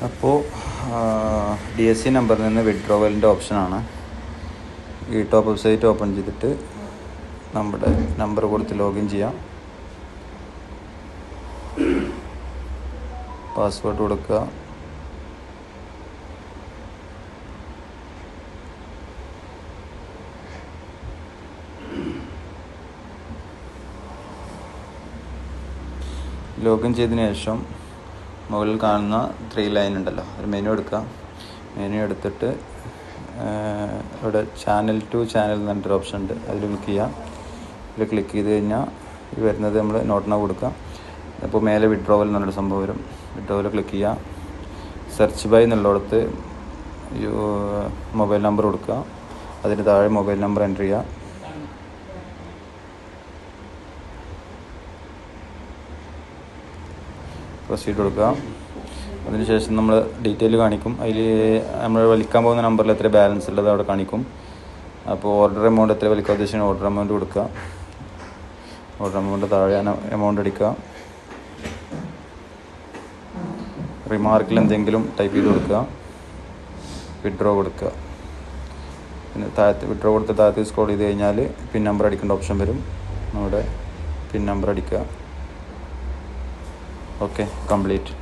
അപ്പോൾ DSC നമ്പറിൽ നിന്ന് വിഡ്രോവലിൻ്റെ ഓപ്ഷനാണ്. ഈ ടോപ്പ് വെബ്സൈറ്റ് ഓപ്പൺ ചെയ്തിട്ട് നമ്മുടെ നമ്പർ കൊടുത്ത് ലോഗിൻ ചെയ്യാം. പാസ്വേഡ് കൊടുക്കുക. ലോഗിൻ ചെയ്തതിന് ശേഷം മുകളിൽ കാണുന്ന 3 ലൈൻ ഉണ്ടല്ലോ, ഒരു മെനു എടുക്കുക. മെനു എടുത്തിട്ട് ഇവിടെ ചാനൽ ടു ചാനൽ എന്ന് പറഞ്ഞിട്ടൊരു ഓപ്ഷൻ ഉണ്ട്, അതിൽ ക്ലിക്ക് ചെയ്യാം. ഇതിൽ ക്ലിക്ക് ചെയ്ത് കഴിഞ്ഞാൽ ഈ വരുന്നത് നമ്മൾ നോട്ടിന കൊടുക്കുക. അപ്പോൾ മേലെ വിഡ്രോവൽ എന്ന് പറഞ്ഞൊരു സംഭവം വരും. വിഡ്രോവൽ ക്ലിക്ക് ചെയ്യുക. സെർച്ച് ബൈ എന്നുള്ളിടത്ത് മൊബൈൽ നമ്പർ കൊടുക്കുക. അതിന് താഴെ മൊബൈൽ നമ്പർ എൻ്റർ ചെയ്യുക. പ്രൊസീഡ് കൊടുക്കുക. അതിനുശേഷം നമ്മൾ ഡീറ്റെയിൽ കാണിക്കും. അതിൽ നമ്മൾ വലിക്കാൻ പോകുന്ന നമ്പറിൽ എത്ര ബാലൻസ് ഉള്ളത് അവിടെ കാണിക്കും. അപ്പോൾ ഓർഡർ എമൗണ്ട് എത്ര വലിക്കാൻ ഉദ്ദേശിക്കുന്ന ഓർഡർ എമൗണ്ട് കൊടുക്കുക. ഓർഡർ എമൗണ്ട് താഴെ എമൗണ്ട് അടിക്കുക. റിമാർക്കിൽ എന്തെങ്കിലും ടൈപ്പ് ചെയ്ത് കൊടുക്കുക. വിഡ്രോ കൊടുക്കുക. പിന്നെ വിഡ്രോ കൊടുത്ത് താഴത്ത് സ്ക്രോൾ ചെയ്ത് കഴിഞ്ഞാൽ പിൻ നമ്പർ അടിക്കേണ്ട ഓപ്ഷൻ വരും. നമ്മുടെ പിൻ നമ്പർ അടിക്കുക. Okay, complete.